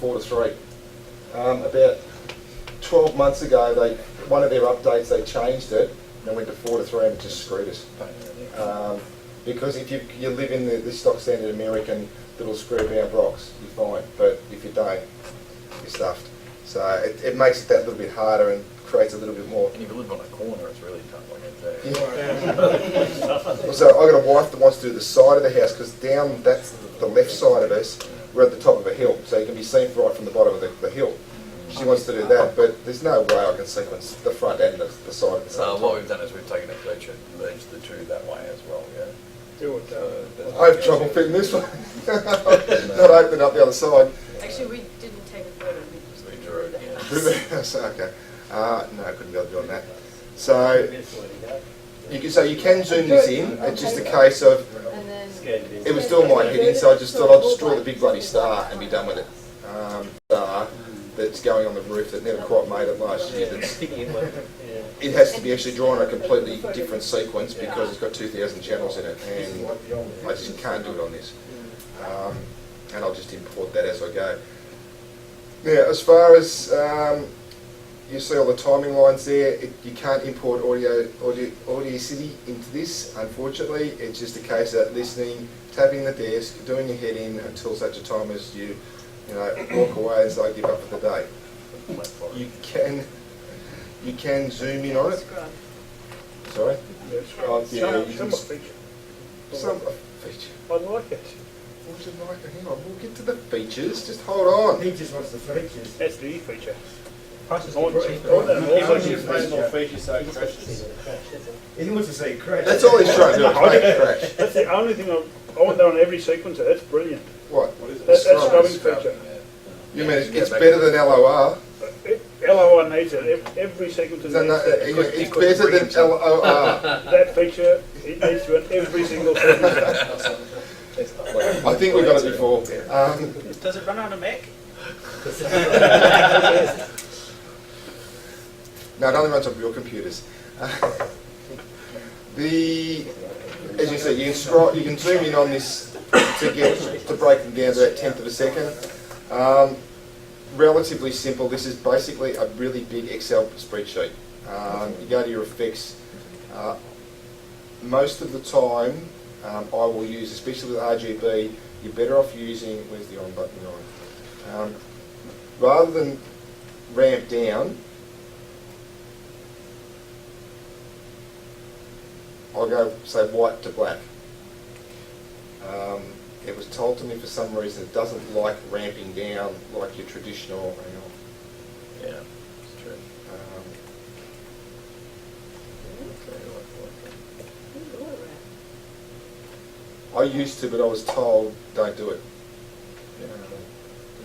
4 to 3. About 12 months ago, one of their updates, they changed it and went to 4 to 3 and it just screwed us. Because if you live in the stock standard American little square bound box, you're fine. But if you don't, you're stuffed. So it makes it that little bit harder and creates a little bit more. And if you live on a corner, it's really tough like that. So I've got a wife that wants to do the side of the house because down that's the left side of us. We're at the top of a hill, so you can be seen right from the bottom of the hill. She wants to do that, but there's no way I can sequence the front and the side at the same time. What we've done is we've taken a feature and merged the two that way as well, yeah. I have trouble fitting this one. Not open up the other side. Actually, we didn't take a photo, we just drew the house. Through the house, okay. No, I couldn't be able to do that. So you can zoom this in. It's just a case of And then it was still my heading, so I just thought I'd just draw the big bloody star and be done with it. Star that's going on the roof that never quite made it last year. It has to be actually drawn in a completely different sequence because it's got 2,000 channels in it, and I just can't do it on this. And I'll just import that as I go. Now, as far as you see all the timing lines there, you can't import Audacity into this, unfortunately. It's just a case of listening, tapping the desk, doing your head in until such a time as you walk away and say give up for the day. You can zoom in on it. Sorry? Yeah, you can. Some feature. I like it. What would you like? Hang on, we'll get to the features. Just hold on. He just wants the features. That's the feature. Prices I want more features so it crashes. He wants to say crash. That's all he's trying to do, is make it crash. That's the only thing I want that on every sequencer. That's brilliant. What? That's scrubbing feature. You mean it's better than LOR? LOR needs it. Every sequencer needs that. It's better than LOR. That feature, it needs to in every single sequencer. I think we've got it before. Does it run on a Mac? No, it only runs on your computers. As you said, you can zoom in on this to break them down to that 1/10 of a second. Relatively simple. This is basically a really big Excel spreadsheet. You go to your effects. Most of the time, I will use, especially with RGB, you're better off using, where's the on button on? Rather than ramp down, I'll go, say, white to black. It was told to me for some reason it doesn't like ramping down like your traditional. Hang on. Yeah, it's true. I used to, but I was told don't do it. Did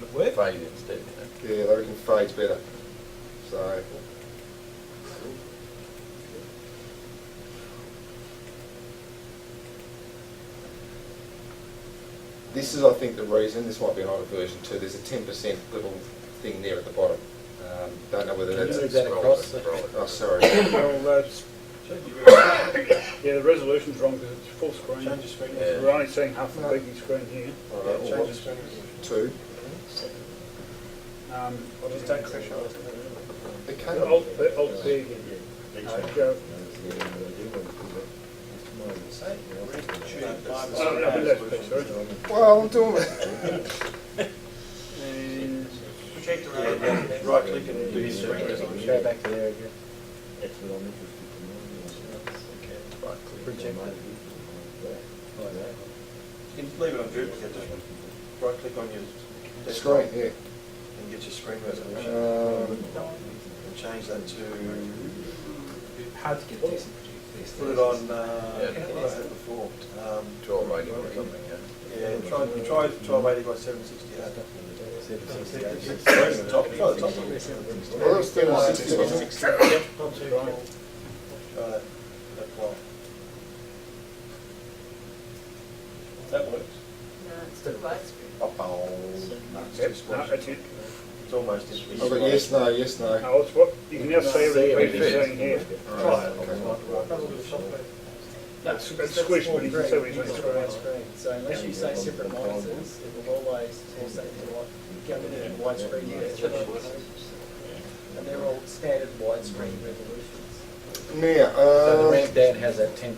it work? Fade instead, Yeah, they reckon fade's better. So. This is, I think, the reason. This might be an older version too. There's a 10% little thing there at the bottom. Don't know whether that's. Move that across. Oh, sorry. Yeah, the resolution's wrong because it's full screen. Change the screen. Yeah. We're only seeing half the big screen here. Alright, Change the screen. 2. Just don't crash on it. It came Alt P again. Go. Well, I'm doing it. And Right click and do your screen. Go back to there again. That's what I'm interested to know. Right click. You can leave it on duplicate, just right click on your Screen, yeah. and get your screen resolution. And change that to, Hard to get decent. put it on, what I had before. 1280 or something, yeah. Yeah, try 1280 by 768. Well, that was 360. Try that plot. That works. No, it's too widescreen. No, it's too no, squashed. that's it. It's almost I've got yes, no, yes, no. No, it's what you can now see everything you're seeing here. Alright, okay. That's squished, but you can see what he's It's doing. a screen. So unless you say separate monitors, it will always test that to what go in widescreen. And they're all standard widescreen resolutions. Now, So the ramp down has that 10%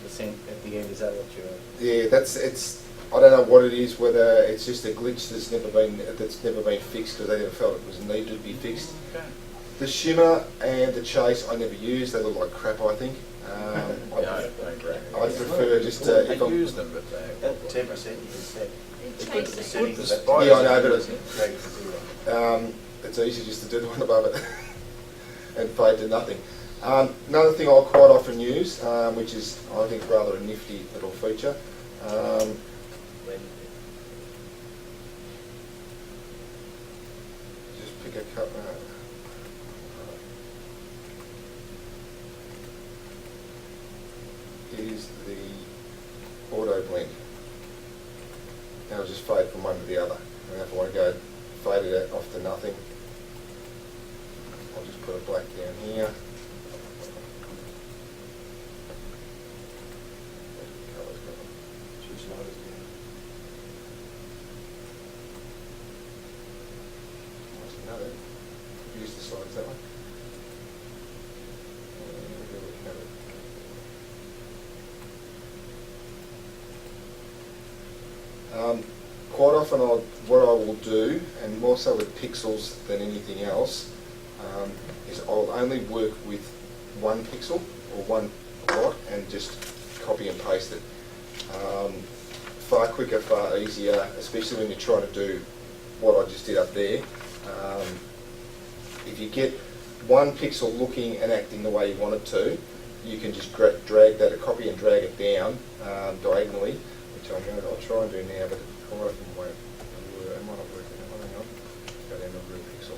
at the end. Is that what you're? yeah, it's. I don't know what it is. Whether it's just a glitch that's never been fixed because they never felt it was needed to be fixed. Okay. The shimmer and the chase I never use. They look like crap. I think. Yeah, I agree. I prefer just if I I'm. use them, but they. That 10% you can set. It The changes the it. settings the of that spiders. Yeah, I know, but drag it to zero. It's easy just to do the one above it and fade to nothing. Another thing I'll quite often use, which is I think rather a nifty little feature. Just pick a cup. Is the auto blend. Now I'll just fade from one to the other. And if I want to go fade it off to nothing, I'll just put a black down here. Colour's gone. Choose light as well. Nice to know that. Use the slides that way. There we have it. Quite often what I will do, and more so with pixels than anything else, is I'll only work with one pixel or one plot and just copy and paste it. Far quicker, far easier, especially when you're trying to do what I just did up there. If you get one pixel looking and acting the way you want it to, you can just drag that, copy and drag it down diagonally, which I'll try and do now, but quite often won't. Am I not working? Hang on. Go down to real pixel.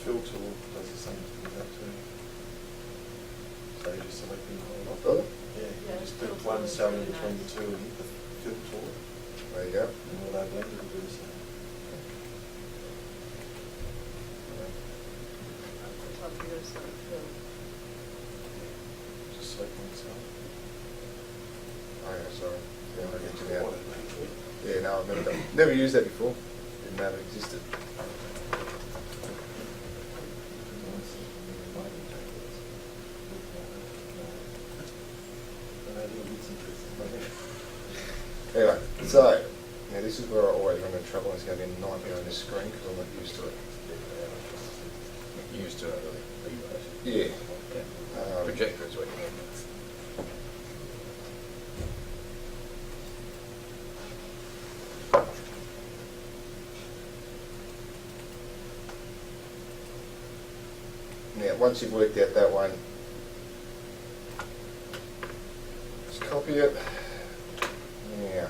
Fill tool does the same thing with that too. So you're just selecting the whole lot. Got it? Yeah, Yeah, you just do fill one tool is cell very in between the nice. two and hit the fill tool, There you go. and all that blended will do the same. The top here is like fill. Just select one cell. Oh yeah, sorry. Yeah, I get you now. What it means. Yeah, no, never used that before. Didn't know it existed. Anyway, so now this is where I always run into trouble. It's going to be a nightmare on this screen because I'm not used to it. Used to it, Yeah. projector is what you mean. Now, once you've worked out that one, just copy it. Now,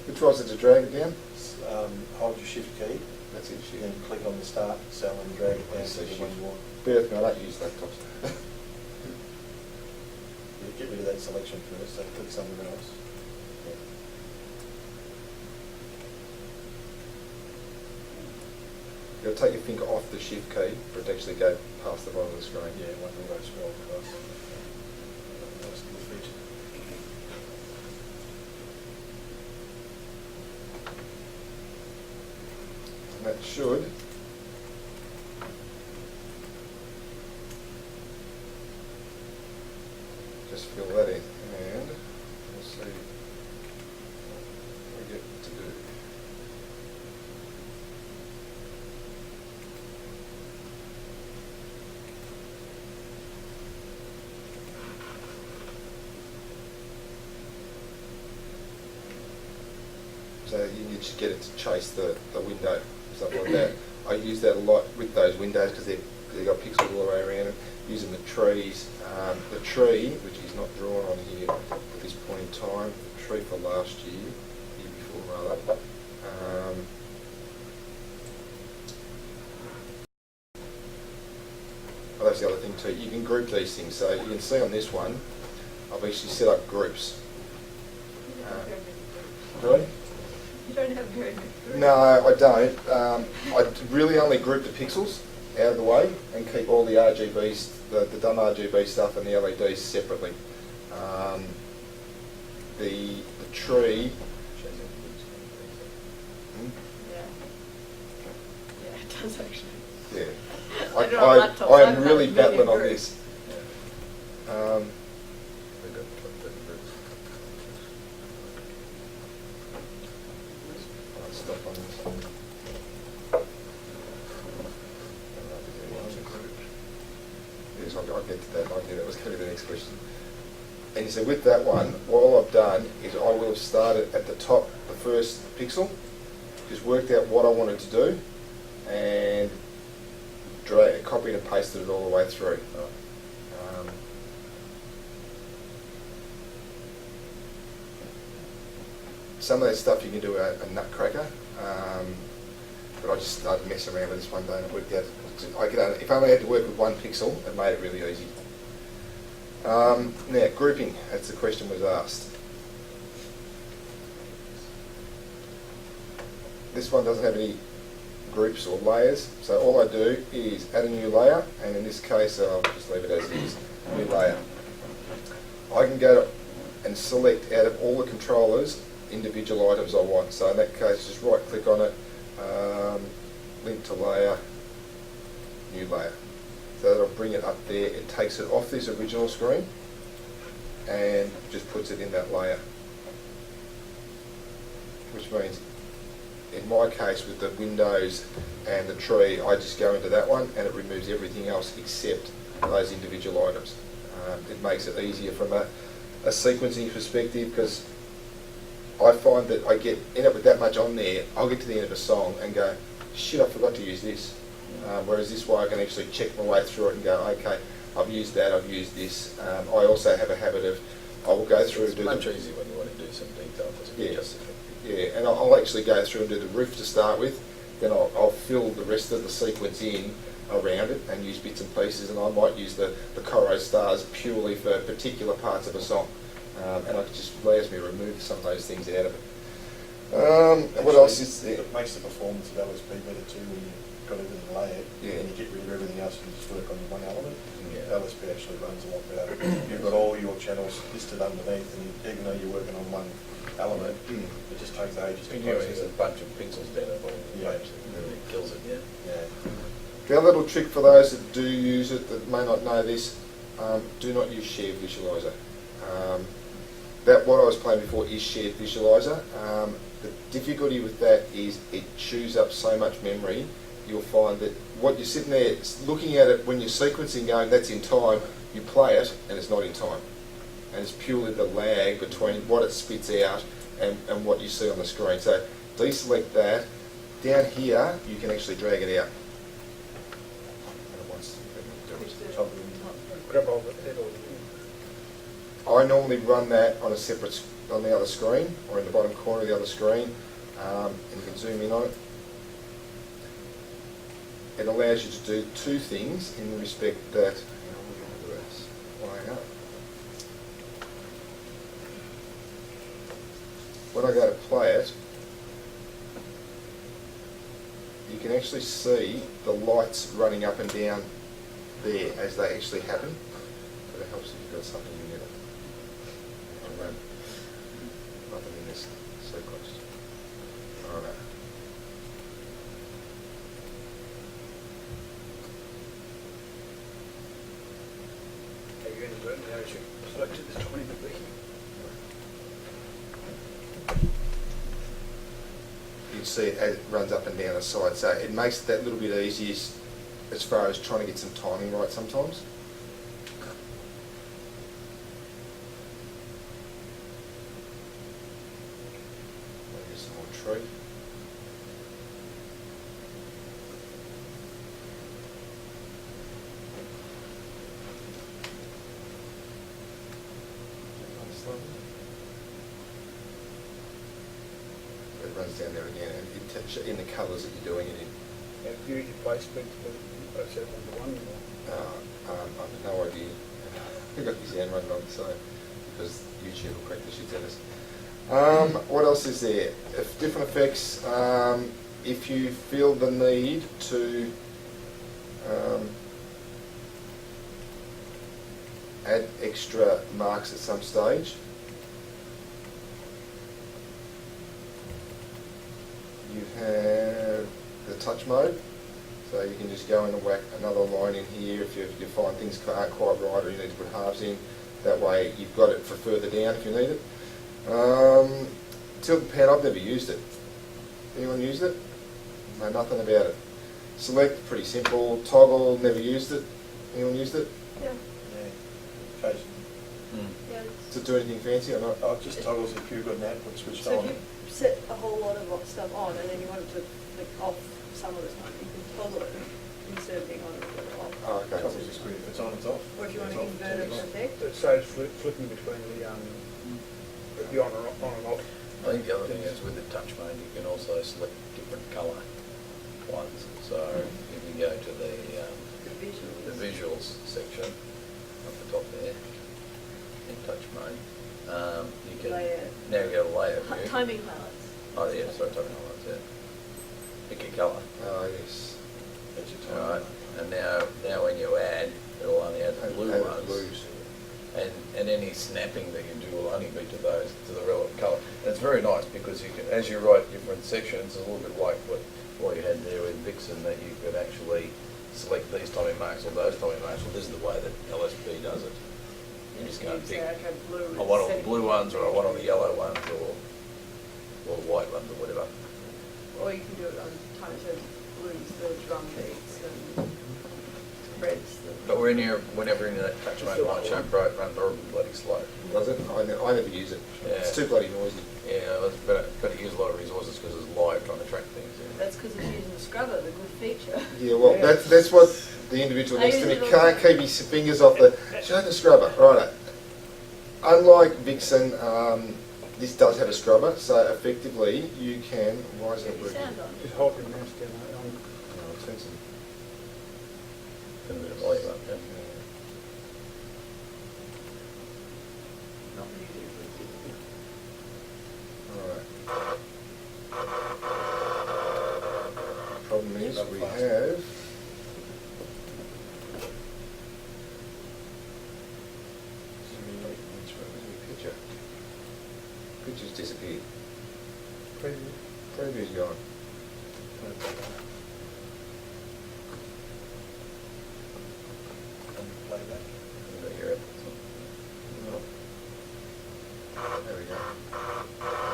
which was it to drag it down? Hold your shift key, That's it, shit. then click on the start cell and drag it down Yes, to the shift. one you want. Bear with me, I don't use laptops. You get rid of that selection first, so click somewhere else. You'll take your finger off the shift key for it to actually go past the bottom of the screen. Yeah, one will go scroll across. Nice little feature. And that should just fill that in, and we'll see what we get to do. So you just get it to chase the window, stuff like that. I use that a lot with those windows because they've got pixels all the way around it. Using the trees, the tree, which is not drawn on here at this point in time, the tree for last year, year before rather. Although the other thing too. You can group these things. So you can see on this one, I've actually set up groups. Really? You don't have very many. No, I don't. I really only group the pixels out of the way and keep all the RGBs, the done RGB stuff and the LEDs separately. The tree. Yeah. Yeah, it does actually. Yeah. I don't know, I laptops, am I've really had battling on million this. We've got 20 groups. I'll stop on this. Yes, I'll get to that. I knew that was going to be the next question. And so with that one, what I've done is I will have started at the top, the first pixel, just worked out what I wanted to do, and copied and pasted it all the way through. Some of that stuff you can do a nutcracker, but I just started messing around with this one day and it worked out. If I only had to work with one pixel, it made it really easy. Now, grouping, as the question was asked. This one doesn't have any groups or layers, so all I do is add a new layer, and in this case I'll just leave it as is, new layer. I can go and select out of all the controllers individual items I want, so in that case just right click on it, link to layer, new layer. So that'll bring it up there. It takes it off this original screen and just puts it in that layer. Which means, in my case with the windows and the tree, I just go into that one and it removes everything else except those individual items. It makes it easier from a sequencing perspective, because I find that I end up with that much on there, I'll get to the end of a song and go, shit, I forgot to use this. Whereas this way I can actually check my way through it and go, okay, I've used that, I've used this. I also have a habit of, I will go through and do It's much easier when you want to do some detail, because it's just yeah, and I'll actually go through and do the roof to start with, then I'll fill the rest of the sequence in around it and use bits and pieces, and I might use the choro stars purely for particular parts of a song, and it just allows me to remove some of those things out of it. What else is there? It makes the performance of LSP better too when you've got everything layered, and you get rid of everything else and you just work on one element. Yeah. LSP actually runs a lot better. You've got all your channels listed underneath, and even though you're working on one element, it just takes ages to And you process use a it. bunch of pixels down at all. Yeah. It really kills it, yeah. Yeah. The other little trick for those that do use it, that may not know this, do not use shared visualizer. That what I was playing before is shared visualizer. The difficulty with that is it chews up so much memory. You'll find that what you're sitting there looking at it when you're sequencing, going, that's in time, you play it and it's not in time. And it's purely the lag between what it spits out and what you see on the screen. So deselect that. Down here, you can actually drag it out. Grab hold of it or I normally run that on a separate, on the other screen, or in the bottom corner of the other screen, and you can zoom in on it. It allows you to do two things in the respect that, when I go to play it, you can actually see the lights running up and down there as they actually happen. But it helps if you've got something in there. Nothing in this sequence. Oh no. Have you inadvertently actually selected this 20-degree? You can see it as it runs up and down the side, so it makes it that little bit easier as far as trying to get some timing right sometimes. Maybe some more tree. It runs down there again, and in the colours that you're doing it in. Have you used your placement for set under one? Or? I've no idea. I've got his hand running on, so because YouTube will correct the shit at us. What else is there? If different effects. If you feel the need to add extra marks at some stage, you have the touch mode, so you can just go in and whack another line in here if you find things aren't quite right or you need to put halves in. That way you've got it for further down if you need it. Tilt pen, I've never used it. Anyone used it? Know nothing about it. Select, pretty simple. Toggle, never used it. Anyone used it? Yeah, Yeah. Occasionally. yeah. Does it do anything fancy or not? Oh, it just toggles if you've got an output switched So on. if you set a whole lot of stuff on and then you wanted to flick off some of the time, you can toggle it instead of being on or off. Oh, okay. Toggles the screen. If it's on, it's off. Or if you want It's to off, invert it's an on. effect. It saves flicking between the on and off. I think the other thing is with the touch mode, you can also select different colour ones. So if you go to the visuals section up the top there, in touch mode, you can Layout. now go to layout view. Timing highlights. Oh yeah, sorry, timing highlights, yeah. Pick your colour. Oh, yes. That's your time. Alright, and now when you add, it'll only add the blue Add ones. blues. And any snapping that you do will only be to those, to the relevant colour. And it's very nice because you can, as you write different sections, it's a little bit like what you had there with Vixen, that you could actually select these timing marks or those timing marks. Well, this is the way that LSP does it. You just go and pick, Say, okay, blue I want all the setting. blue ones, or I want all the yellow ones, or the white ones, or whatever. Or you can do it on time, so blues, the drum beats, and reds, the... But whenever in that touch mode, LightShowPro, it runs horribly bloody slow. Does it? I never use it. Yeah. It's too bloody noisy. Yeah, it's better use a lot of resources because it's live trying to track things. Yeah. That's because it's using the scrubber, the good feature. Yeah, well, that's what the individual I next to me use it all can't the time. keep his fingers off the... Show the scrubber. Right. Unlike Vixen, this does have a scrubber, so effectively you can... Why isn't it Get your working? sound on. Just hold your mouse down on. Oh, it's sensitive. Turn the volume up, yeah. Not music. Alright. Problem is, we have... Picture. Picture's disappeared. Preview's gone. Playback. You got your There we go.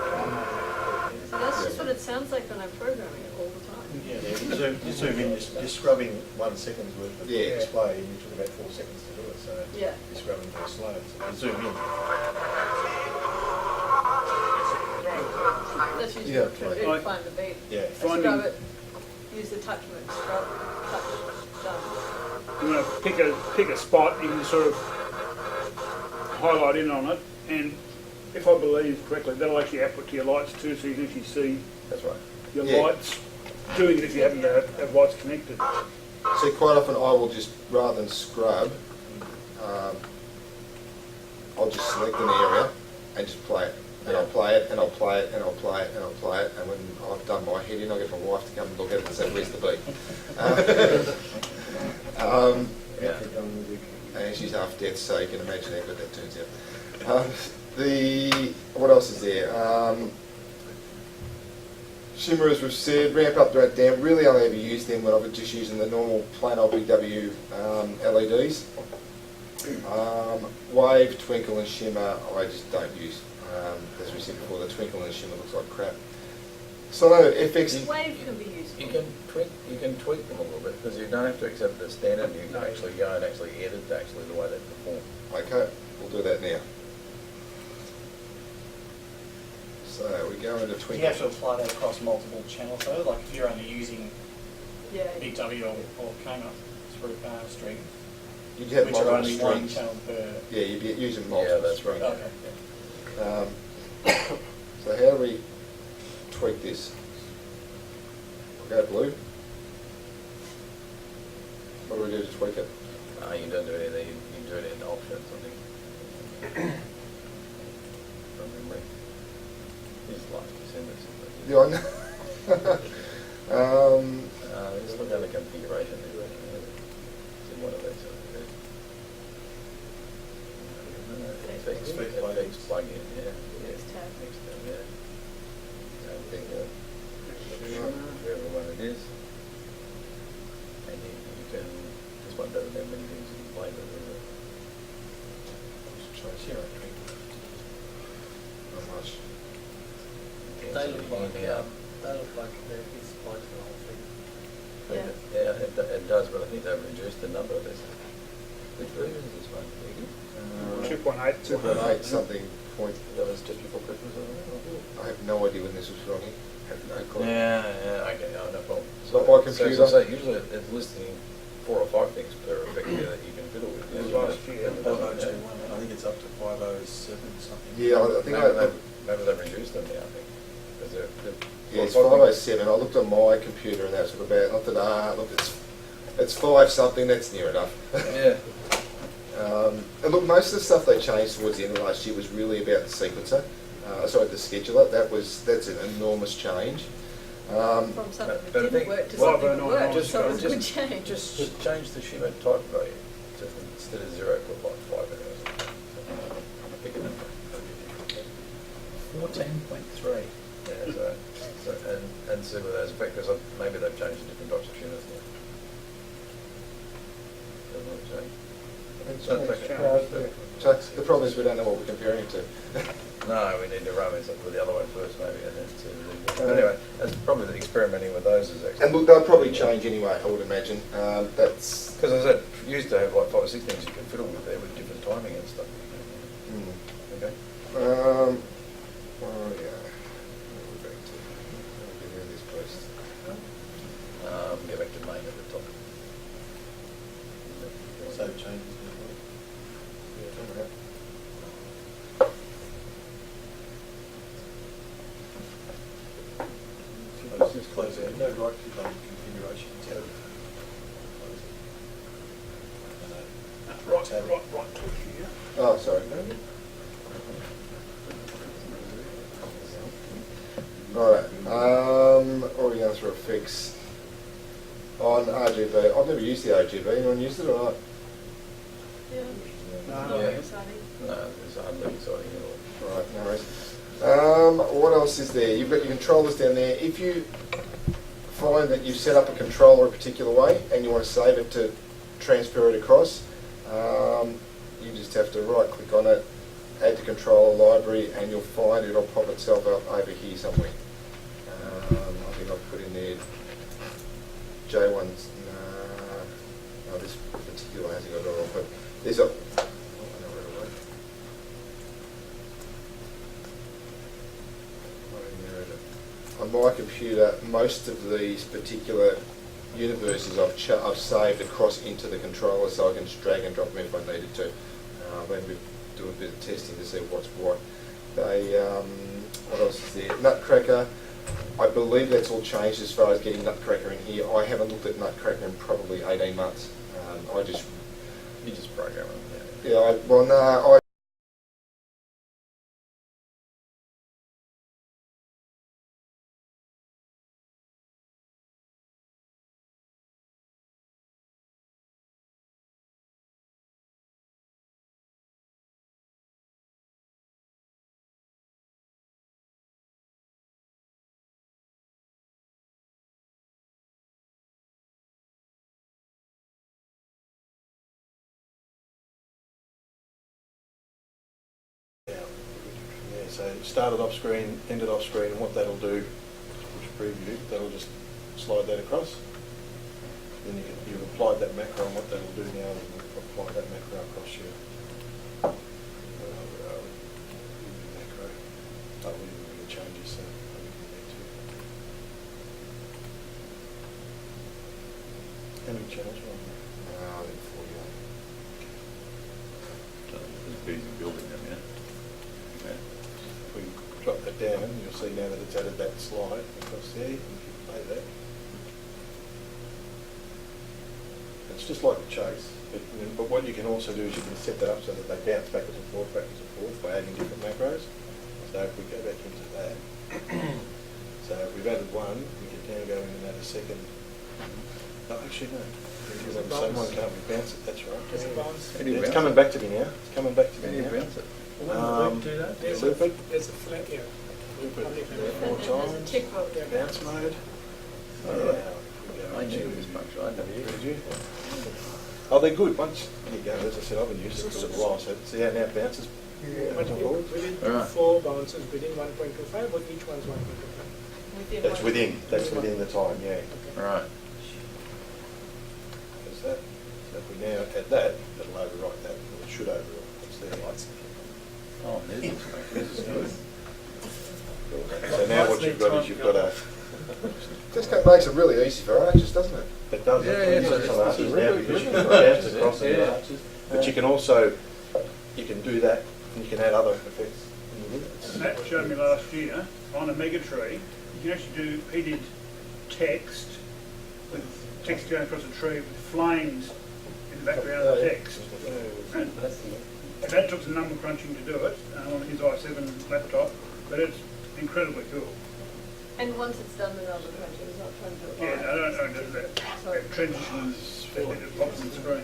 So that's just what it sounds like when I'm programming it all the time. Yeah, you zoom in, you're scrubbing 1 second's worth of Yeah. display, and you took about 4 seconds to do it, so Yeah. you're scrubbing very slow. So you zoom in. That's usually Yeah, what right. I do, find the beat. Yeah. I scrub it, use the touch mode, scrub, touch, done. You want to pick a spot, you can sort of highlight in on it, and if I believe correctly, that'll actually output to your lights too, so you can actually see That's right. your Yeah. lights doing it if you happen to have lights connected. See, quite often I will just, rather than scrub, I'll just select an area and just play it. And I'll play it, and I'll play it, and I'll play it, and I'll play it, and when I've done my head in, I'll get my wife to come and look at it and say, where's the beat? Yeah. And she's half dead, so you can imagine how good that turns out. What else is there? Shimmer, as we've said, ramp up, ramp down. Really only ever used them when I've just using the normal plain old BW LEDs. Wave, twinkle and shimmer I just don't use. As we said before, the twinkle and shimmer looks like crap. So no, FX... Wave can be useful. You can tweak them a little bit because you don't have to accept the standard. You can actually go and actually edit actually the way they perform. Okay, we'll do that now. So we go into Do twinkle. you have to apply that across multiple channels though? Like if you're only using Yeah. Big W or Kmart through stream, You'd have which are multiple only one strings. channel per... Yeah, you'd be using multiple that's strings. right. Okay. Um, So how do we tweak this? We'll go blue. What do we do to tweak it? You don't do anything, you do it in options, I think. From memory. These last December. Yeah, I know. Just look at the configuration. It's in one of these. Effects plug-in, yeah. Next tab. Next tab, yeah. Same thing, wherever one it is. And you can, this one doesn't have many things you can play with, does it? So it's here, I think. Not much. They look like, it's like the whole thing. Yeah. Yeah, it does, but I think they've reduced the number of this. Which version is this one? 2.8. 2.8 something point. That was just before Christmas, I think. I have no idea when this was from. Have no clue. Yeah, okay, no problem. Not by computer. So usually it's listing 4 or 5 things per effect here that you can fiddle with. It was last year. 502, I think it's up to 507 something. Yeah, I think Maybe they've reduced them now, I think. 'Cause yeah, it's 507. I looked on my computer and that's sort of about, not that, look, it's 5 something, that's near enough. Yeah. And look, most of the stuff they changed towards the end of last year was really about the sequencer, the scheduler. That's an enormous change. From something that but I didn't think- work to Well, something but that no, worked, no, so it was a good just- change. Just change the shimmer type value. So instead of 0, put like 5 in it. Pick a number. 14.3. Yeah, and see what those effect, because maybe they've changed to different types of shimmers now. Doesn't it change? So the problem is we don't know what we're comparing it to. No, we need to run this with the other one first, maybe, and then see. But anyway, that's probably experimenting with those is actually. And look, they'll probably change anyway, I would imagine. That's... Because as I said, you used to have like 5 or 6 things you can fiddle with there with different timing and stuff. Okay. Oh yeah. We're back to... We'll be in this place. Go back to main at the top. Save changes. Just close it. No, right click on configuration tab. Close it. Right click here. Oh, sorry. Alright, already going through a fix on RGB. I've never used the RGB. Anyone used it or not? Yeah. No. Yeah. Exciting. No, it's hardly exciting at all. Right, no worries. What else is there? You've got your controllers down there. If you find that you've set up a controller a particular way and you want to save it to transfer it across, you just have to right click on it, add to controller library, and you'll find it'll pop itself up over here somewhere. I think I've put in there J1's, no, this particular hasn't got it all, but there's a, oh, I know where it went. On my computer, most of these particular universes I've saved across into the controller, so I can just drag and drop them if I needed to. Then we do a bit of testing to see what's what. What else is there? Nutcracker. I believe that's all changed as far as getting Nutcracker in here. I haven't looked at Nutcracker in probably 18 months. You just program it. Yeah, no, Yeah, so started off screen, ended off screen, and what that'll do, push preview, that'll just slide that across. Then you've applied that macro, and what that'll do now is apply that macro across your macro. That will be the changes, so we can get to. How many channels are on there? I think 48. It's busy building them, yeah. We drop that back down, you'll see now that it's added that slide across there. If you play that. It's just like a chase, but what you can also do is you can set that up so that they bounce backwards and forth by adding different macros. So if we go back into that, so if we've added one, we can now go in and add a second. No, actually no. If you want the same one, can't we bounce it? That's right. Does it bounce? Yeah, it's coming back to me now. It's coming back to me now. bounce it? When do that? So if it, There's a flat here. we put it And 4 then there's a times, tick box. bounce mode. I knew this much, I never used Did you? Oh, they're good. Once you go, as I said, I've been using it for a little while, so see how now it bounces. But within Alright. 4 bounces within 1.25, but each one's 1.25. That's within the time, yeah. Right. There's that. So if we now add that, it'll overwrite that. It should overwrite. It's there. Oh, this is good. So now what you've got is you've got a. Just makes it really easy for arches, doesn't it? It does. Yeah, It yeah, uses so some it's arches really now because you good. can bounce across Yeah. the arches. But you can also, you can do that and you can add other effects. Matt showed me last year on a mega tree, you can actually do heated text with text going across a tree with flames in the background of the text. And that took some number crunching to do it on his i7 laptop, but it's incredibly cool. And once it's done, the number crunching is not trying to do it. Yeah, live. I don't know that Sorry. transition that it pops on the screen.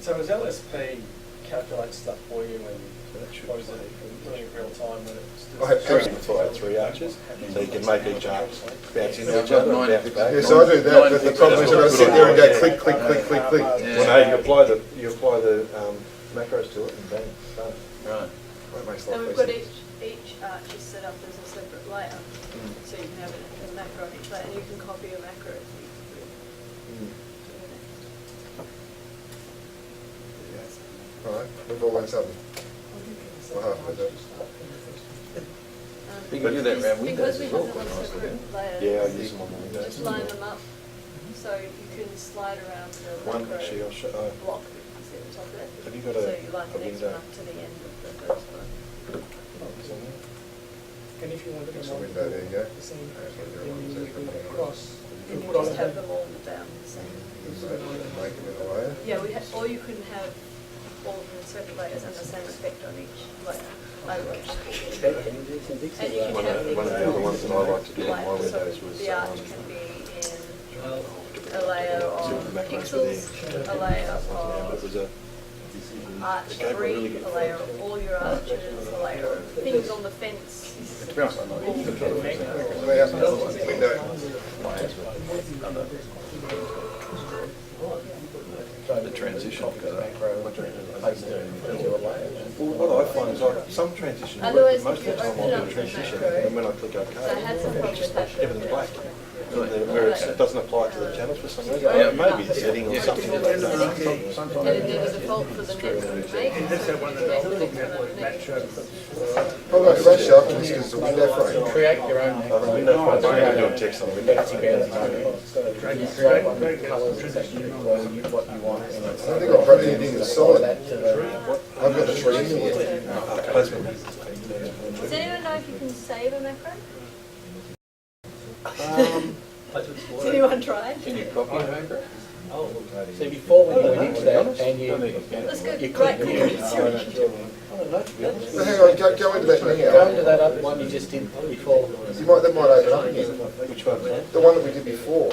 So does LSP calculate stuff for you when So that should what is it, play. doing it real time when it's I have So two. you can add 3 arches, so you can make each arch bounce into Yeah, each other I've and got bounce back. Yeah, so I do that, but the problem is I've got to sit there and go click, click, click, click, click. Yeah. Well, no, you apply the macros to it and bang, done. Right. That makes And life we've got easy. each arch is set up as a separate layer, so you can have a macro on each layer, and you can copy a macro if you Right, we've all learned something. Well, half of it. You can do that around Because windows we as have well, them on quite nicely, separate yeah. layers. Yeah, I use them on the windows. Just line them up, so you can slide around the One, macro actually, I'll show, block that you can see at the top of it. Have you got So a- you line a the next window? one up to the end of the first one. And if you wanted There's them a all window there, you go. the same, That's what then you're you on, go so- across. You put can all just of have them. them all down the same. Make them in a layer. Yeah, or you can have all of them in separate layers and the same effect on each layer. I would. And you can One have of the other ones that I like to do on my layers. So windows was the arch can be in a layer of pixels, a layer but it of was a, arch it gave a 3, really good a layer of all your arches, a layer of things on the fence. To be honest, I'm not used to it. What about the other one? Window. The transition, because I paste it into a layer. well, what I find is some transition work, Otherwise, but most if of the you time open I'll up do the transition, macro, and when I click OK, So I had some problems with that. everything's black. Where it doesn't apply to the channels for some reason. Yeah. Maybe a setting or something like that. And it did a default for the next one to make. And that's that one that I was looking at, what Matt showed. I've got a flash up because it's a window frame. Create your own Oh, the window frame, I'm going to do a text on the window. You create colours exactly what you want. I don't think I've got anything that's solid. That to the I've got the tree in here. Plasma. Does anyone know if you can save a macro? Has anyone tried? Can you copy a macro? So before when you went into that and you Let's go you right click click. new. I don't know, to be honest. But hang on, go into that Go now. into that other one you just did before. That might open up again. Which one? The one that we did before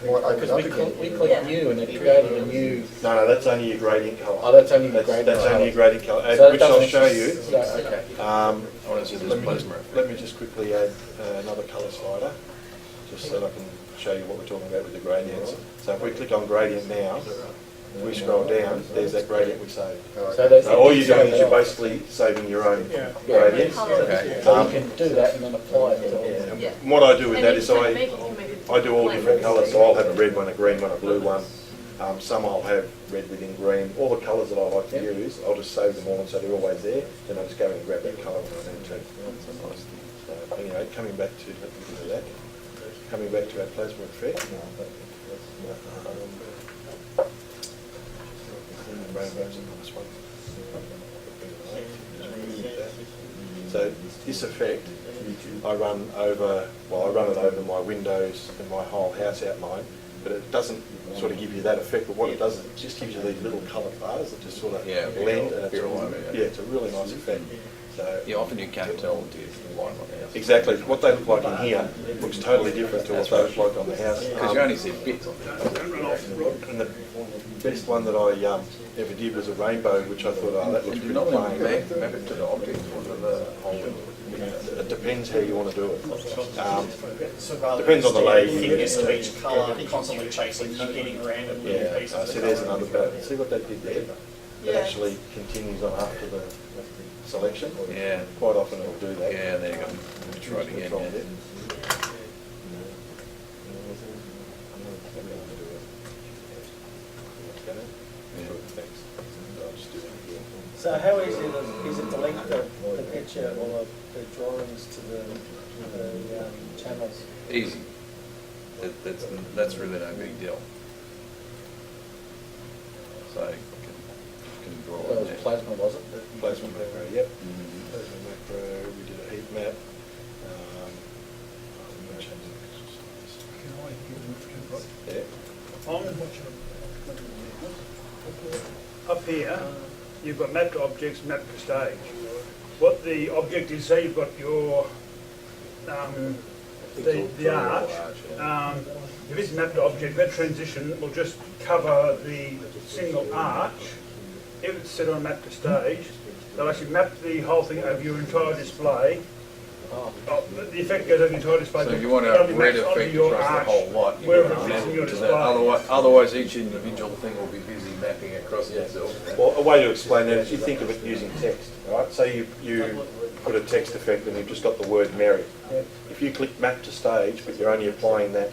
might open Because up we again. clicked new and it created a new. No, that's only your gradient colour. Oh, that's only the gradient That's only your colour. gradient colour, So it which I'll doesn't- show you. So, okay. I want to see this plasma. Let me just quickly add another colour slider, just so that I can show you what we're talking about with the gradients. So if we click on gradient now, if we scroll down, there's that gradient we saved. So that's So all you're doing is you're basically saving your own gradients. Okay. So you can do that and then apply it to Yeah. And what I do with And that you is can make it, you can make it I do all plain. different colours, so I'll have a red one, a green one, a blue one. Some I'll have red within green. All the colours that I like to use, I'll just save them all and so they're always there. Then I just go in and grab that colour when I need to. So anyway, coming back to that, coming back to our plasma effect. Rainbows in this one. So this effect, I run it over my windows and my whole house outline, but it doesn't sort of give you that effect. But what it does is it just gives you these little coloured bars that just sort of blend, and it's a really nice effect. So often you can't tell until you line on the house. exactly what they look like in here looks totally different to what they look like on the house. Because you only see bits of it. And the best one that I ever did was a rainbow, which I thought, that looks Do you pretty normally plain. map it to the object or to the whole? It depends how you want to do it. So rather Depends on the lay. thickness of each colour, constantly chasing, keep getting random little Yeah, pieces. see there's another bit. See what they did there? It Yeah. actually continues on after the selection. Yeah. Quite often it'll do that. Yeah, there you go. Try it again. Control Yeah. there. So how easy is it to link the picture or the drawings to the channels? Easy. That's really no big deal. So you can draw That it was there. plasma, was it? Plasma macro, yep. Plasma macro, we did a heat map. Yeah. Up here, you've got mapped objects, mapped to stage. What the object is, say you've got your the arch. If it's a mapped object, that transition will just cover the single arch. If it's set on map to stage, they'll actually map the whole thing over your entire display. The effect goes over the entire display. So but you want it a only red maps onto effect your across the arch whole lot. You wherever want it fits in your to display. that. Otherwise, each individual thing will be busy mapping across itself. Well, a way to explain that is you think of it using text, right? Say you put a text effect and you've just got the word Mary. If you click map to stage, but you're only applying that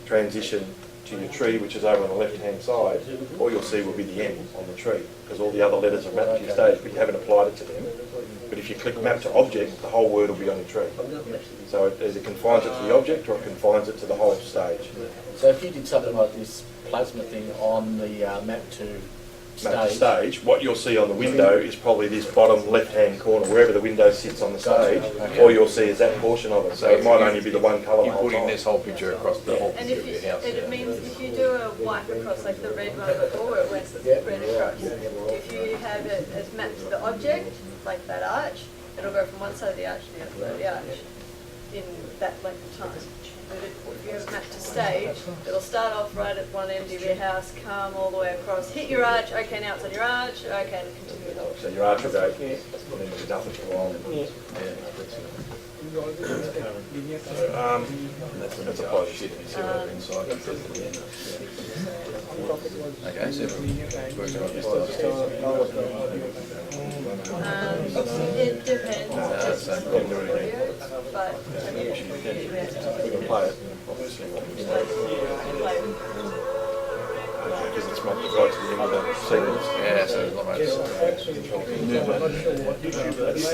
transition to your tree, which is over on the left-hand side, all you'll see will be the M on the tree, because all the other letters are mapped to your stage, but you haven't applied it to them. But if you click map to object, the whole word will be on your tree. So it either confines it to the object or it confines it to the whole stage. So if you did something like this plasma thing on the map to Map to stage, what you'll see on the window is probably this bottom left-hand corner, wherever the window sits on the stage. All you'll see is that portion of it, so it might only be the one colour the You're whole putting time. this whole picture across the whole And picture if of you, your house. it means if you do a wipe across, like the red one before, where it went red across, if you have it as mapped to the object, like that arch, it'll go from one side of the arch to the other side of the arch in that length of time. But if you have it mapped to stage, it'll start off right at one end of your house, come all the way across, hit your arch, okay, now it's on your arch, okay, and continue on. So your arch will go, and then there's nothing for a while. That's a plus. Shit, you see what inside it says at the end. Okay, so it's working on this stuff. It depends, just so on the audio, but I mean, usually have to You can play it, obviously, play. because it's mapped right to the end of that sequence. Yeah, so there's not much.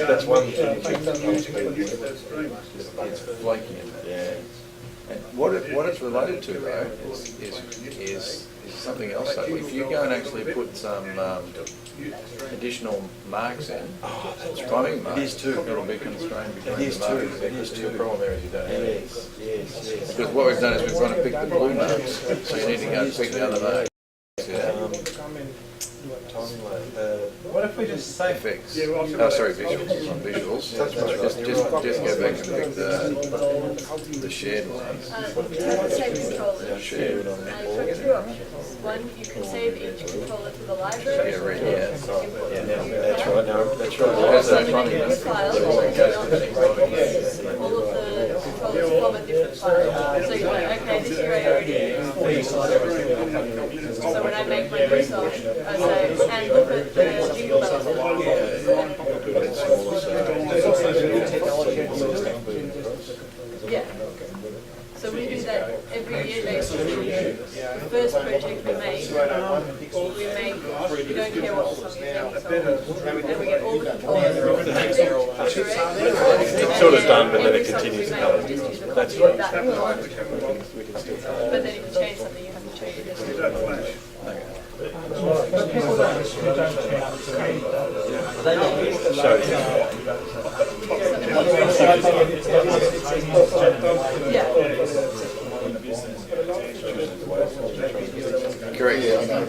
That's one thing you check the speed. It's flaky in that. Yeah. And what it's related to though is something else. So if you go and actually put some additional marks in, timing marks, It is too. it'll be constrained between It is the marks. too. It is The too. problem there is you don't have any. Yes. Because what we've done is we've gone and picked the blue marks, so you need to go and pick the other marks. Yeah. What if we just say Effects. Yeah, well, Oh, sorry, visuals. On visuals. Just go back and pick the shared ones. Save controller. Shared. You've got two options. One, you can save each controller to the library. Yeah, right, yeah. That's right, no, that's right. How's So that you make a new file, all of the controllers form a different file. So you're like, okay, this year I already used. So when I make my new song, I say, and look at the jingle bells. Yeah. So we do that every year basically. The first project we make, we don't care what song you sing, and we get all the controllers correct. It's sort of done, but then it continues to come. That's right. But then if you change something, you have to change it. Is that flash? people who don't care how to read, Correct, yeah, I know.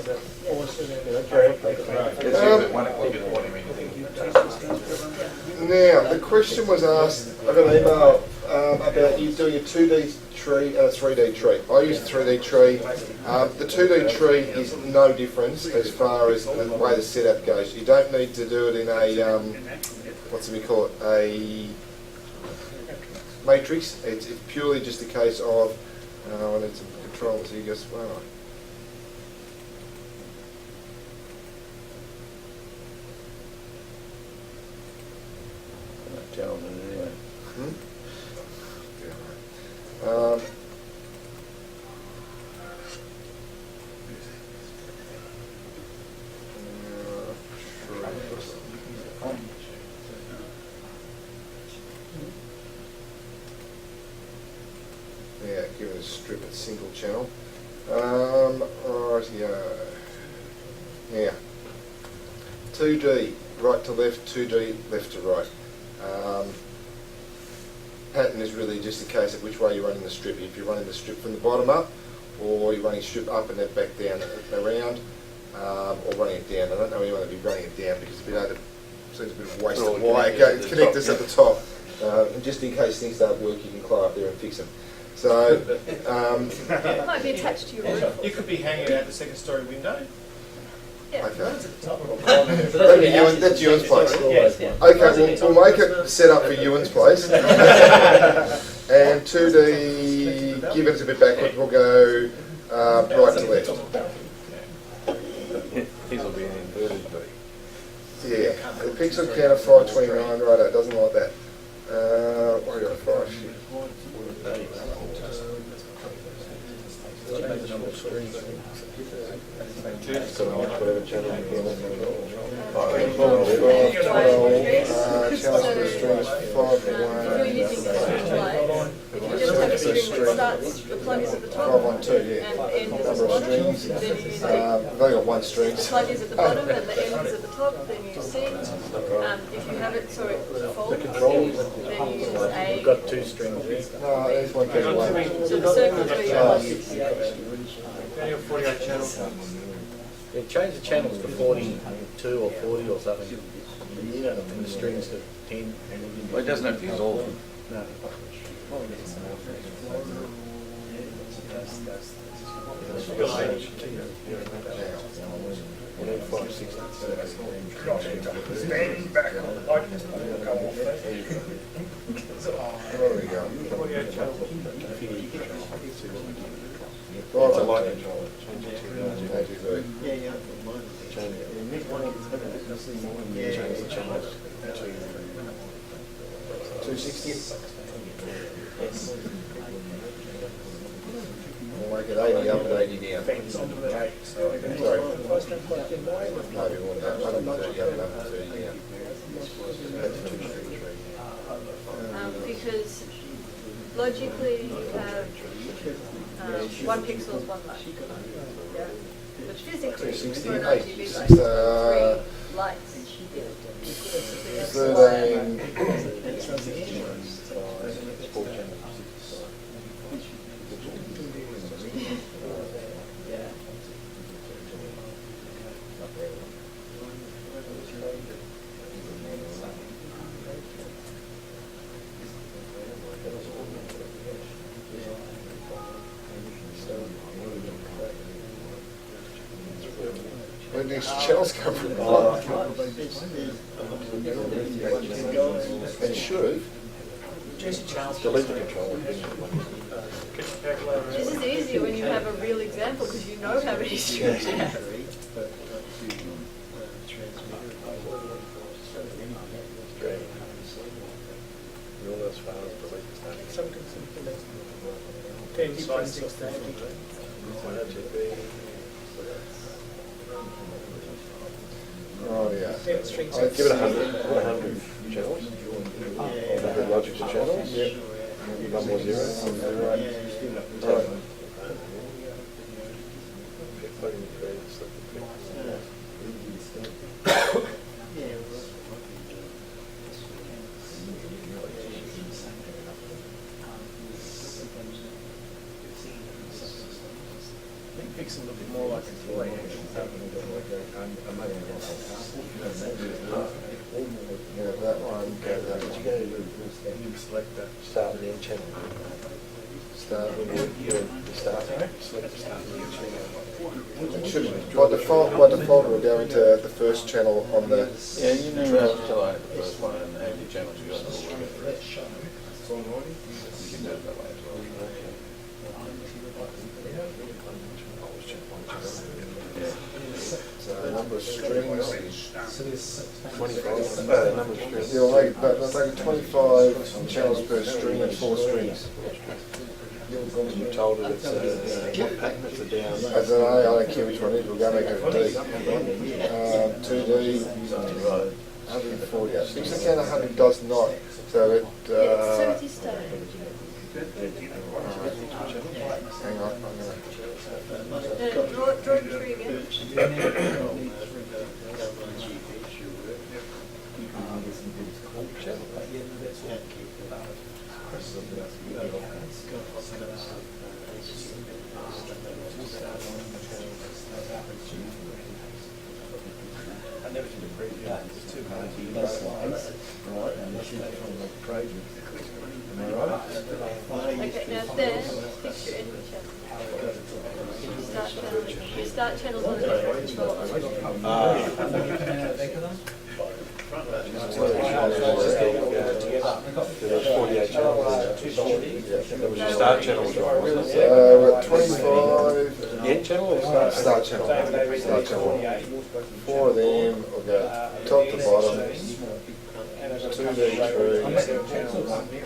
Now, the question was asked, I got an email about you doing a 2D tree and a 3D tree. I use a 3D tree. The 2D tree is no difference as far as the way the setup goes. You don't need to do it in a, what's we call it, a matrix. It's purely just a case of, I need some controls here, guess where am I? Yeah, give it a strip at single channel. Right, yeah. 2D, right to left, 2D, left to right. Pattern is really just a case of which way you're running the strip. If you're running the strip from the bottom up, or you're running strip up and then back down and around, or running it down. I don't know you want to be running it down because it seems a bit of a waste of wire. Connectors at the top. And just in case things don't work, you can climb up there and fix them. So, It might be attached to your roof. You could be hanging out the second story window. Yeah. okay. That's Ewan's place. Yes, yeah. Okay, we'll make it set up for Ewan's place. And 2D, given it's a bit backward, we'll go right to left. His will be an inverted V. Yeah, the pixel count of 529, right, it doesn't like that. What do you got, 5 shit? So whatever channel you Channels for the string is 5 You're using the string light. If you just have a string that starts, the plug is at the top 512, yeah. and ends at the Number of bottom, strings. then you use We've only got one string. the plug is at the bottom and the end is at the top, then you C. If you have it so it folds, then you use A. We've got 2 strings there. No, there's one cable one. So the circle's where your plug is. Only 48 channels. Yeah, change the channels to 42 or 40 or something. And the strings to 10. Well, it doesn't have to use all of them. No. Standing back, light will come off. There we go. 48 channels. It's a light controller. Change it to AGV. change the channels to 260. We'll make it 80 up and 80 down. Sorry. Maybe 130 up and 30 down. Because logically you have 1 pixel is 1 light. Yeah. Which physically, 260, for an 8, RGB 6, light, 3 lights. 13. Where do these channels come from? It should. delete the controller. This is easier when you have a real example because you know how many strings you have. Rule as far as delete the starting. 10 size 16. Oh, yeah. Give it 100 channels. 100 logics and channels. Yep. One more zero. Right. graphics a little bit more like a toy. Yeah, that one, go that Did you one. go to select the start and end channel? Start with You start, select the start and end channel. it should, by default, we'll go into the first channel on the. Yeah, you know, the first one and how many channels you got. You can do it that way as well. So number of strings. 25, number of strings. Yeah, we'll make it 25 channels per string and 4 strings. You told it it's what pattern, it's a down. I don't know, I don't care which one it is, we'll go make it a D. 2D, 140. If again 100 does not, so it, Yeah, 70 stone. hang on, I'm gonna, Draw the tree again. I never did a preview. It's too hard. Okay, now then, pick your end channel. You start channels on the different control. There's 48 channels. That was your start channel. we're at 25. The end channel or start? Start channel. Start channel. 4 of them will go top to bottom. 2D tree.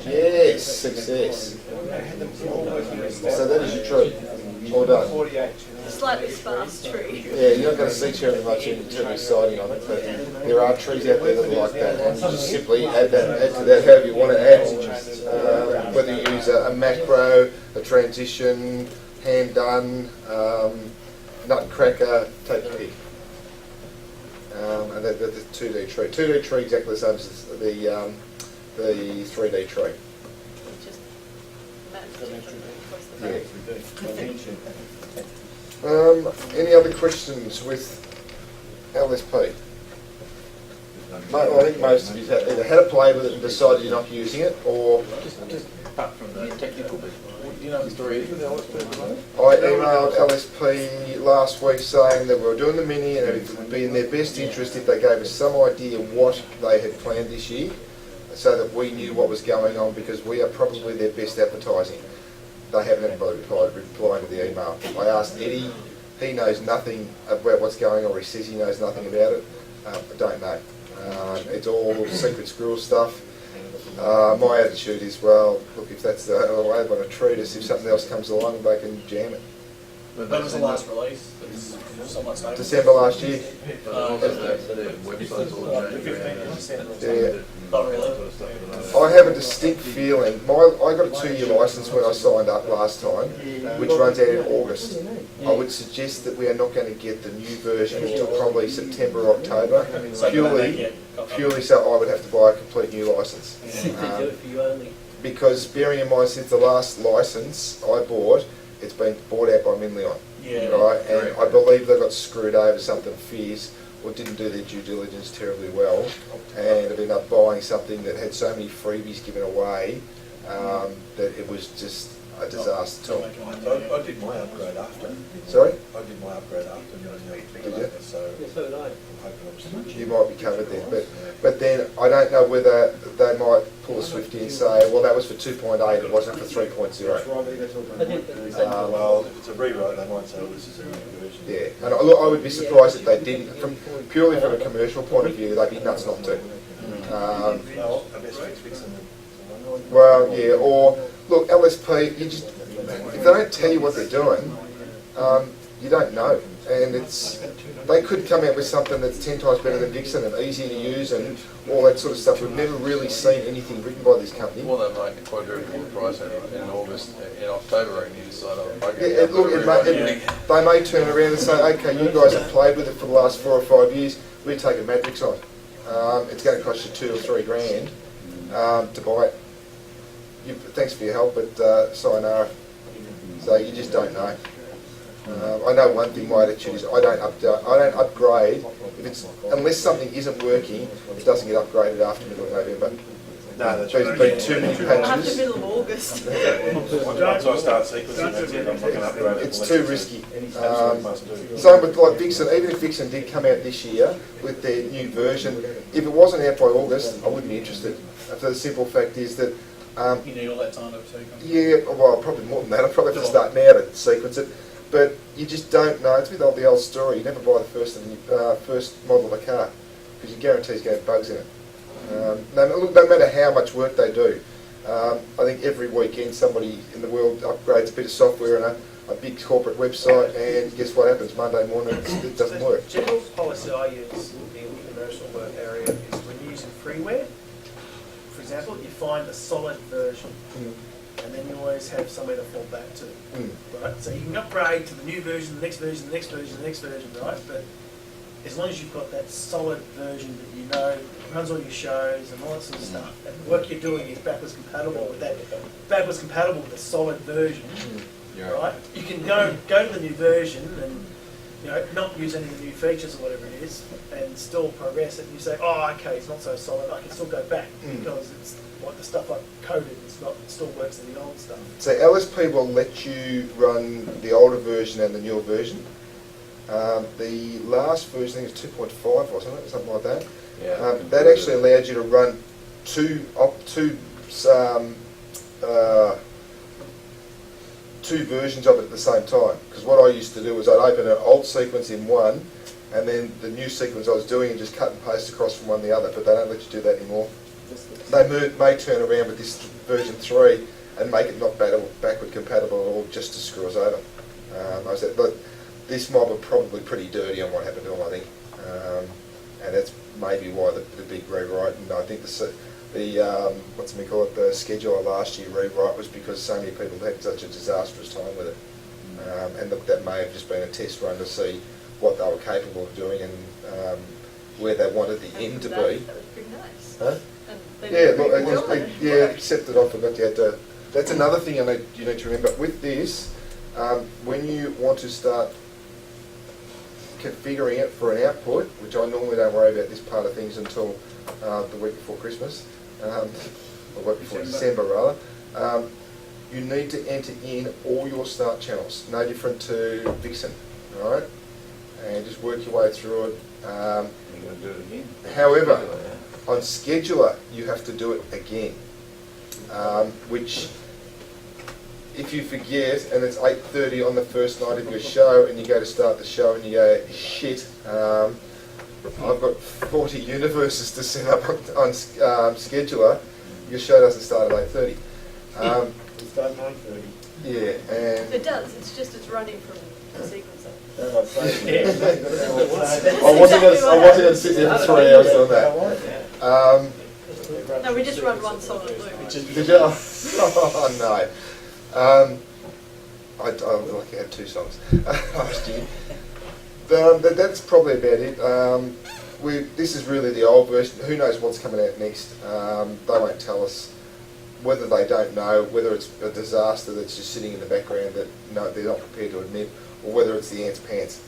Yes, success. So that is your tree. All done. Slightly sparse tree. Yeah, you're not going to see terribly much in terms of siding on it, but there are trees out there that are like that, and you just simply add to that however you want to add. Whether you use a macro, a transition, hand done, nutcracker, take your pick. And that's the 2D tree. 2D tree exactly the same as the 3D tree. Just match across the Yeah. Any other questions with LSP? Mate, I think most of you have either had a play with it and decided you're not using it, or Just apart from the technical bit, do you know the story is with LSP at the moment? I emailed LSP last week saying that we were doing the mini and it would be in their best interest if they gave us some idea what they had planned this year, so that we knew what was going on, because we are probably their best advertising. They haven't even replied to the email. I asked Eddie, he knows nothing about what's going on, or he says he knows nothing about it. I don't know. It's all secret squirrel stuff. My attitude is, well, look, if that's the way they want to treat us, if something else comes along, they can jam it. When was the last release? It's somewhat stable. December last year. Yeah. Not really. I have a distinct feeling. I got a 2-year licence when I signed up last time, which runs out in August. I would suggest that we are not going to get the new version until probably September or October, purely so I would have to buy a complete new licence. Because bearing in mind, since the last licence I bought, it's been bought out by Minleon, right? And I believe they got screwed over something fierce, or didn't do their due diligence terribly well, and ended up buying something that had so many freebies given away that it was just a disaster. I did my upgrade after. Sorry? I did my upgrade after. Did you? So so did I. I'm hoping I'm still. You might be covered then, but then I don't know whether they might pull a Swifty and say, well, that was for 2.8, it wasn't for 3.0. Well, if it's a rewrite, they might say, well, this is a new version. Yeah, and I would be surprised if they didn't. Purely from a commercial point of view, they'd be nuts not to. I best fix them. Well, yeah, or look, LSP, if they don't tell you what they're doing, you don't know. And they could come out with something that's 10 times better than Dixon and easier to use and all that sort of stuff. We've never really seen anything written by this company. Well, they might quadruple the price in August, in October, and you decide, oh, They may turn around and say, okay, you guys have played with it for the last 4 or 5 years, we're taking Matrix on. It's going to cost you $2 or $3 grand to buy it. Thanks for your help, but sayonara. So you just don't know. I know one thing, my attitude is I don't upgrade unless something isn't working. It doesn't get upgraded after middle of November. No, that's There's been too many After patches. middle of August. Once I start sequencing, that's it. I'm not going to upgrade it. It's too risky. Must do. Same with like Vixen. Even if Vixen did come out this year with their new version, if it wasn't out by August, I wouldn't be interested. The simple fact is that You need all that time to sequence. yeah, well, probably more than that. I'd probably have to start now to sequence it. But you just don't know. It's with the old story. You never buy the first model of a car because you guarantee it's going to have bugs in it. No matter how much work they do. I think every weekend somebody in the world upgrades a bit of software on a big corporate website, and guess what happens? Monday morning it doesn't work. General policy I use in the commercial work area is when using freeware, for example, you find a solid version, and then you always have somewhere to fall back to, right? So you can upgrade to the new version, the next version, the next version, the next version, right? But as long as you've got that solid version that you know runs all your shows and all that sort of stuff, and the work you're doing is backwards compatible with that, backwards compatible with the solid version, right? You can go to the new version and not use any of the new features or whatever it is, and still progress it. And you say, oh, okay, it's not so solid. I can still go back because it's like the stuff I coded. It still works in the old stuff. So LSP will let you run the older version and the newer version. The last version, I think it's 2.5 or something like that. Yeah. That actually allowed you to run two versions of it at the same time. Because what I used to do was I'd open an old sequence in one, and then the new sequence I was doing and just cut and paste across from one to the other. But they don't let you do that anymore. They may turn around with this version 3 and make it not backward compatible at all, just to screw us over. I said, but this mob are probably pretty dirty on what happened to them, I think, and that's maybe why the big rewrite. And I think the scheduler last year rewrite was because so many people had such a disastrous time with it, and that may have just been a test run to see what they were capable of doing and where they wanted the end to be. That was pretty nice. Huh? And they Yeah, did a look, pretty good job. except that I forgot you had to. That's another thing you need to remember with this. When you want to start configuring it for an output, which I normally don't worry about this part of things until the week before Christmas, or week before December rather, you need to enter in all your start channels, no different to Vixen, all right? And just work your way through it. You're going to do it again? However, on scheduler, you have to do it again, which if you forget and it's 8:30 on the first night of your show and you go to start the show and you go, shit, I've got 40 universes to set up on scheduler, your show doesn't start at 8:30. We start at 9:30. Yeah, and It does, it's running from the sequencer. I wasn't going to sit there for 3 hours on that. No, we just run one solid loop. Did you? Oh no. I'd like to have 2 songs last year. That's probably about it. This is really the old version. Who knows what's coming out next? They won't tell us. Whether they don't know, whether it's a disaster that's just sitting in the background that they're not prepared to admit, or whether it's the ants' pants.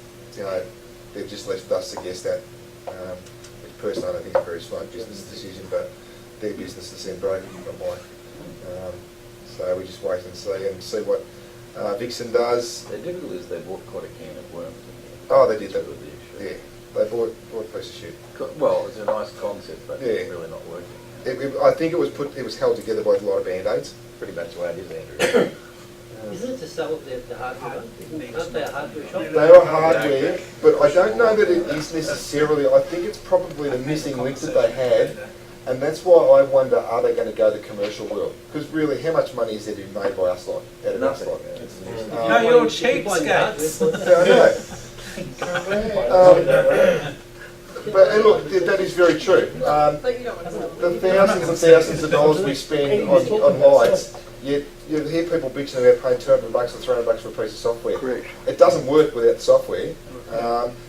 They've just left us to guess that. Which personally I don't think is a very smart business decision, but their business is then broken, not mine. So we just wait and see what Vixen does. The difficulty is they bought quite a can of worms. Oh, they did that. That's really the issue. Yeah, they bought a piece of shit. Well, it's a nice concept, but Yeah. it's really not working. I think it was held together by a lot of band-aids. Pretty much the way it is, Andrew. Isn't it to sell the hardware? Aren't they a hardware shop? They are hardware, but I don't know that it is necessarily. I think it's probably the missing link that they had, and that's why I wonder, are they going to go the commercial world? Because really, how much money is there to be made by us lot, out of us lot? No, you're cheapskates. I know. But and look, that is very true. But you don't want to The thousands and thousands of dollars we spend on lights, yet you hear people bitching about paying $200 or $300 for a piece of software. Correct. It doesn't work without the software.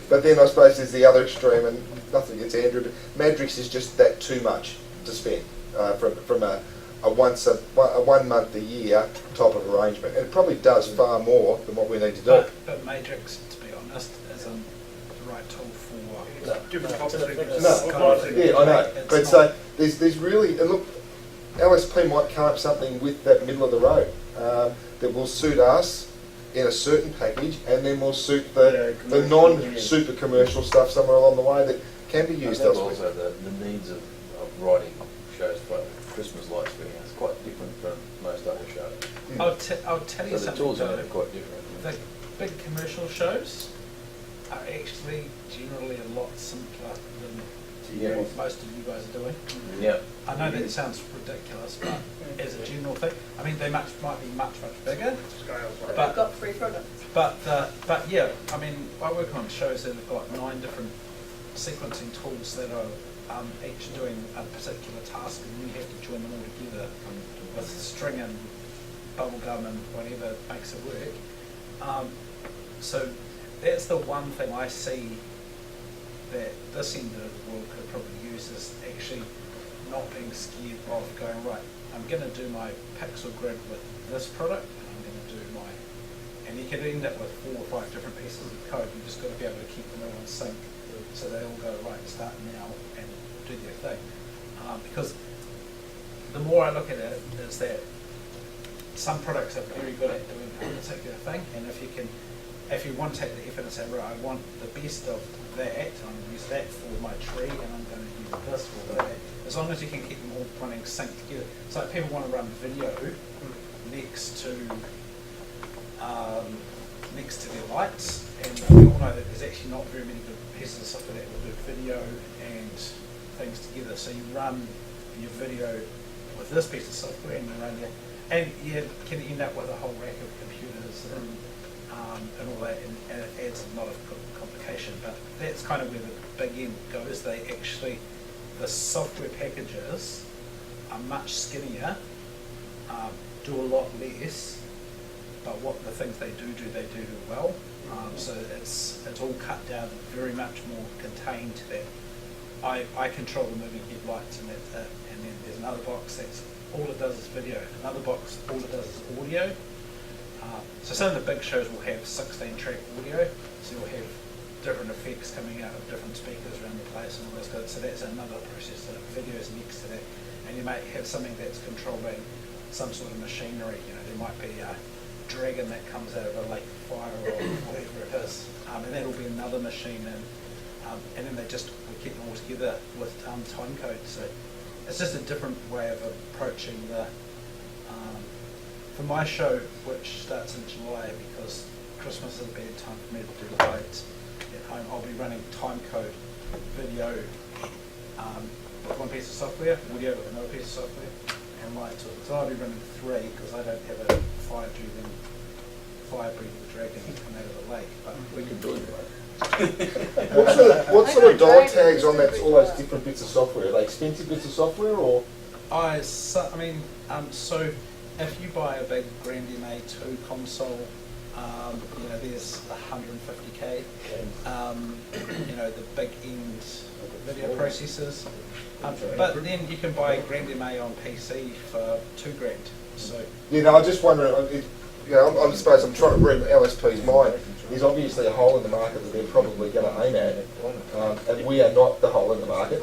But then I suppose there's the other extreme, and nothing against Andrew, but Madrix is just that too much to spend from a a 1 month a year type of arrangement. And it probably does far more than what we need to do. But Matrix, to be honest, isn't the right tool for Different types of things. No, yeah, I know. But so there's really, and look, LSP might come up something with that middle of the road that will suit us in a certain package, and then will suit the non-super commercial stuff somewhere along the way that can be used I think elsewhere. also the needs of writing shows for Christmas lights is quite different from most other shows. I'll tell you So the something tools though. are quite different. The big commercial shows are actually generally a lot simpler than what most of you guys are doing. Yeah. I know that sounds ridiculous, but as a general thing, I mean, they might be much bigger. But they've got free products. But yeah, I mean, I work on shows that have got 9 different sequencing tools that are each doing a particular task, and you have to join them all together with string and bubble gum and whatever makes it work. So that's the one thing I see that this end of the world could probably use, is actually not being scared of going, right, I'm going to do my pixel grid with this product, and I'm going to do my, and you could end up with 4 or 5 different pieces of code. You've just got to be able to keep them all in sync, so they all go, right, start now and do their thing. Because the more I look at it, is that some products are very good at doing a particular thing, and if you want to take the effort and say, right, I want the best of that, I'm going to use that for my tree, and I'm going to use this for that. As long as you can keep them all running synced together. So like people want to run video next to their lights, and we all know that there's actually not very many good pieces of software that will do video and things together. So you run your video with this piece of software, and you run your, and you can end up with a whole rack of computers and all that, and it adds a lot of complication. But that's kind of where the big end goes. The software packages are much skinnier, do a lot less, but what the things they do well. So it's all cut down, very much more contained to that. I control the moving headlights, and that's it. And then there's another box that's all it does is video. Another box, all it does is audio. So some of the big shows will have 16-track audio, so you'll have different effects coming out of different speakers around the place and all this good. So that's another process. So video is next to that, and you might have something that's controlling some sort of machinery. You know, there might be a dragon that comes out of a lake of fire or whatever it is, and that'll be another machine, and then we keep them all together with time code. So it's just a different way of approaching the. For my show, which starts in July, because Christmas is a bad time for me to do lights at home, I'll be running time code video with one piece of software, audio with another piece of software, and lights with it. So I'll be running 3 because I don't have a fire-breathing dragon come out of the lake, but we can do it. What sort of dog tags on that? All those different bits of software? Are they expensive bits of software, or? So if you buy a big Grandium A2 console, there's 150k. The big end video processors. But then you can buy Grandium A on PC for $2,000. So I'm just wondering. I suppose I'm trying to read LSP's mind. There's obviously a hole in the market that they're probably going to aim at, and we are not the hole in the market.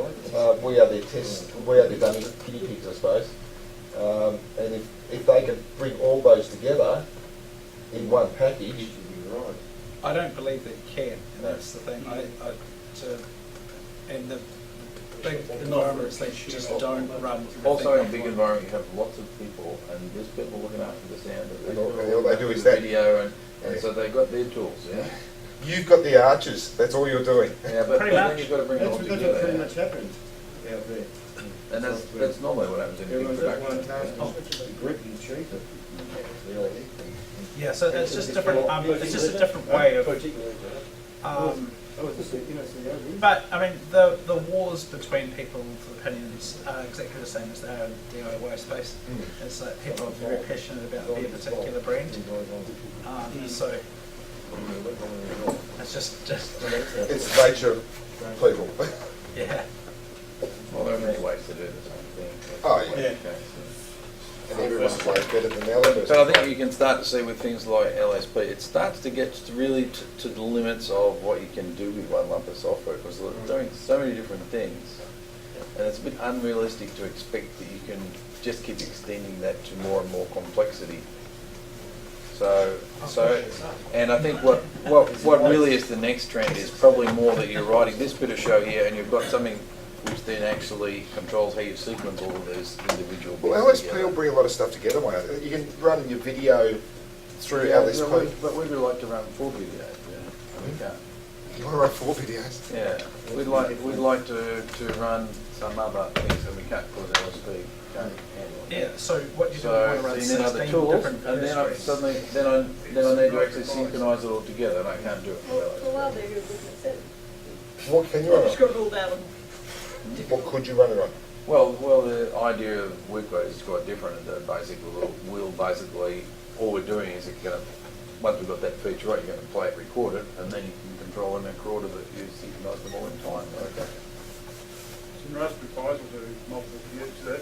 We are their test. We are their dummy guinea pigs, I suppose. And if they can bring all those together in one package, I don't believe that you can, and that's the thing. And the big environments, they just don't run. Also, in a big environment, you have lots of people, and there's people looking after the sound. And all they do is that. Video, and so they've got their tools. Yeah. You've got the arches. That's all you're doing. Yeah, but then you've got to bring it all That's together. what pretty much happened out there. And that's normally what happens in a big Everyone's got one production. task, the grip and treat it. Yeah, so it's just different. It's just a different way of. But I mean, the wars between people's opinions are exactly the same as they are in the DIY space. It's like people are very passionate about their particular brand. So it's just It's the nature of people. yeah. Well, there are many ways to do the same thing. Oh, yeah. Okay, and everyone plays better than the other person. But I think you can start to see with things like LSP, it starts to get really to the limits of what you can do with one lump of software, because they're doing so many different things. And it's a bit unrealistic to expect that you can just keep extending that to more and more complexity. So, and I think what really is the next trend is probably more that you're writing this bit of show here, and you've got something which then actually controls how you sequence all of those individual bits. Well, LSP together. will bring a lot of stuff together, mate. You can run your video through Yeah, LSP. but we would like to run 4 videos, yeah. We can't. You want to run 4 videos? Yeah, we'd like to run some other things that we can't because LSP can't handle. Yeah, so what you do, you So want to run you need other 16 tools, different and then video I streams. suddenly I need to actually synchronise it all together, and I can't do it. Well, for a while there, you were looking at it. What can you run Just on? got ruled out of What could you run it on? Well, the idea of workload is quite different. That basically, we'll basically all we're doing is once we've got that feature right, you're going to play it, record it, and then you can control in that recorder that you synchronise them all in time. Okay. Some Raspberry Pis will do multiple views. So